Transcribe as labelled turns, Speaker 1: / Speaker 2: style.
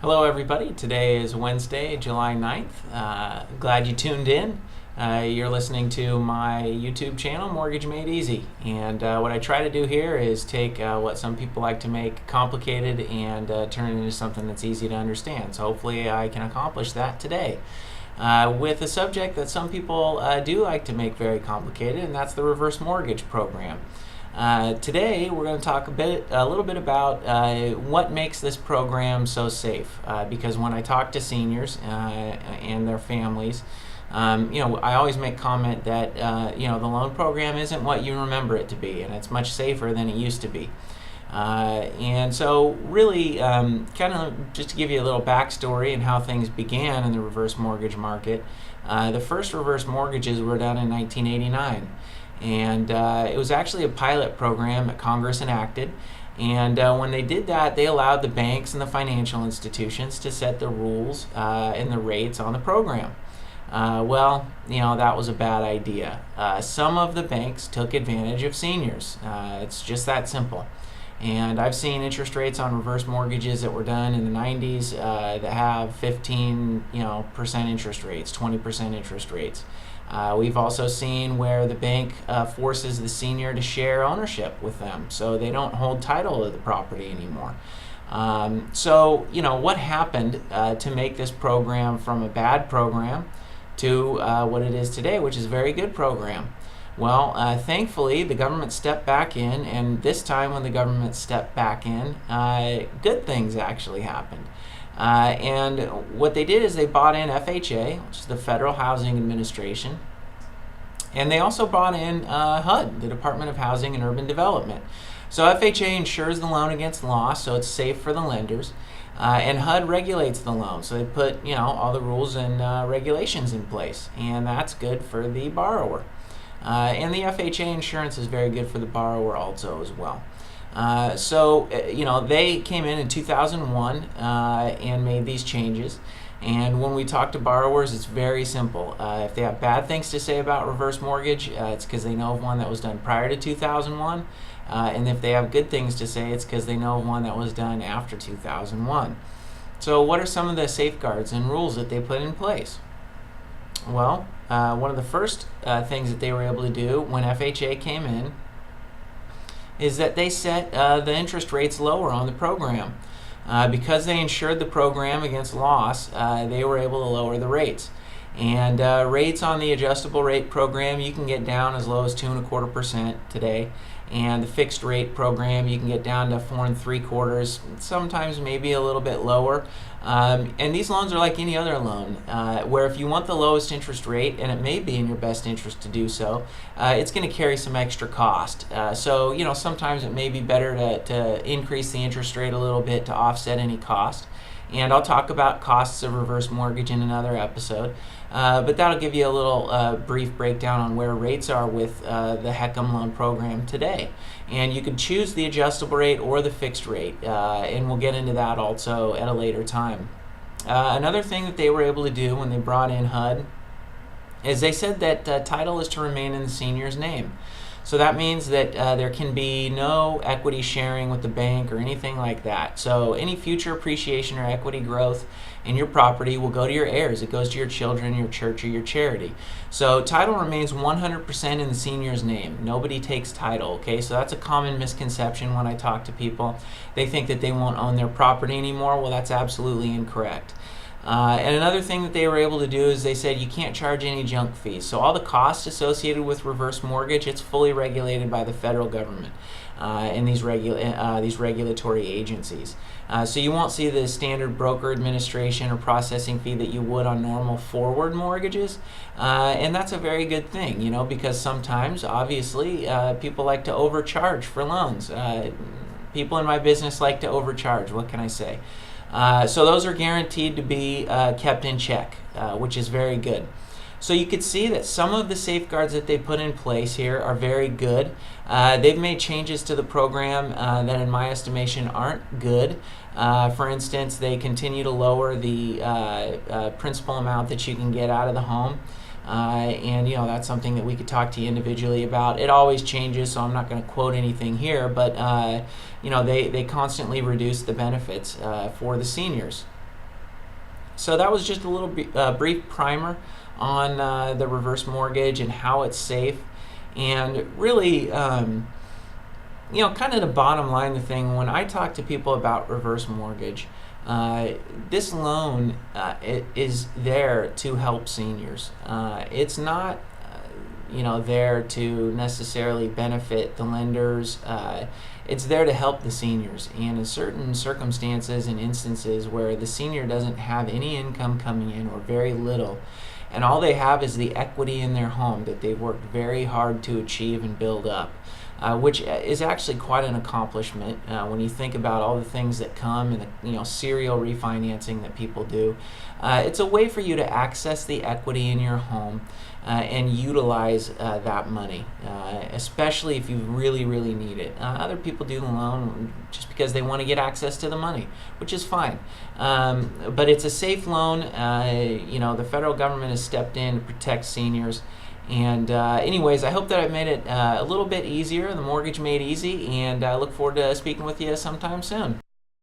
Speaker 1: Hello, everybody. Today is Wednesday, July 9th. Glad you tuned in. You're listening to my YouTube channel, Mortgage Made Easy. And what I try to do here is take what some people like to make complicated and turn it into something that's easy to understand. So hopefully I can accomplish that today. With a subject that some people do like to make very complicated, and that's the reverse mortgage program. Today we're going to talk a little bit about what makes this program so safe. Because when I talk to seniors and their families, I always make comment that the loan program isn't what you remember it to be, and it's much safer than it used to be. And so really, kind of just to give you a little backstory and how things began in the reverse mortgage market, the first reverse mortgages were done in 1989. And it was actually a pilot program that Congress enacted. And when they did that, they allowed the banks and the financial institutions to set the rules and the rates on the program. That was a bad idea. Some of the banks took advantage of seniors. It's just that simple. And I've seen interest rates on reverse mortgages that were done in the 90s that have 15% interest rates, 20% interest rates. We've also seen where the bank forces the senior to share ownership with them, so they don't hold title to the property anymore. What happened to make this program from a bad program to what it is today, which is a very good program? Well, thankfully, the government stepped back in, and this time when the government stepped back in, good things actually happened. And what they did is they bought in FHA, which is the Federal Housing Administration, and they also brought in HUD, the Department of Housing and Urban Development. So FHA insures the loan against loss, so it's safe for the lenders, and HUD regulates the loan. So they put all the rules and regulations in place, and that's good for the borrower. And the FHA insurance is very good for the borrower also as well. They came in 2001 and made these changes. And when we talk to borrowers, it's very simple. If they have bad things to say about reverse mortgage, it's because they know of one that was done prior to 2001. And if they have good things to say, it's because they know of one that was done after 2001. So what are some of the safeguards and rules that they put in place? Well, one of the first things that they were able to do when FHA came in is that they set the interest rates lower on the program. Because they insured the program against loss, they were able to lower the rates. And rates on the adjustable rate program, you can get down as low as 2.25% today. And the fixed rate program, you can get down to 4.75%, sometimes maybe a little bit lower. And these loans are like any other loan, where if you want the lowest interest rate, and it may be in your best interest to do so, it's going to carry some extra cost. Sometimes it may be better to increase the interest rate a little bit to offset any cost. And I'll talk about costs of reverse mortgage in another episode. But that'll give you a little brief breakdown on where rates are with the HECM loan program today. And you could choose the adjustable rate or the fixed rate, and we'll get into that also at a later time. Another thing that they were able to do when they brought in HUD is they said that title is to remain in the senior's name. So that means that there can be no equity sharing with the bank or anything like that. So any future appreciation or equity growth in your property will go to your heirs. It goes to your children, your church, or your charity. So title remains 100% in the senior's name. Nobody takes title, okay? So that's a common misconception when I talk to people. They think that they won't own their property anymore. Well, that's absolutely incorrect. And another thing that they were able to do is they said you can't charge any junk fees. So all the costs associated with reverse mortgage, it's fully regulated by the federal government and these regulatory agencies. So you won't see the standard broker administration or processing fee that you would on normal forward mortgages. And that's a very good thing, because sometimes, obviously, people like to overcharge for loans. People in my business like to overcharge. What can I say? So those are guaranteed to be kept in check, which is very good. So you could see that some of the safeguards that they put in place here are very good. They've made changes to the program that in my estimation aren't good. For instance, they continue to lower the principal amount that you can get out of the home. And that's something that we could talk to you individually about. It always changes, so I'm not going to quote anything here, but they constantly reduce the benefits for the seniors. So that was just a little brief primer on the reverse mortgage and how it's safe. And really, kind of the bottom line, the thing, when I talk to people about reverse mortgage, this loan it is there to help seniors. It's not, there to necessarily benefit the lenders. It's there to help the seniors. And in certain circumstances and instances where the senior doesn't have any income coming in or very little, and all they have is the equity in their home that they've worked very hard to achieve and build up, which is actually quite an accomplishment when you think about all the things that come and the serial refinancing that people do. It's a way for you to access the equity in your home and utilize that money, especially if you really, really need it. Other people do the loan just because they want to get access to the money, which is fine. But it's a safe loan. The federal government has stepped in to protect seniors. And anyways, I hope that I've made it a little bit easier, the mortgage made easy, and I look forward to speaking with you sometime soon.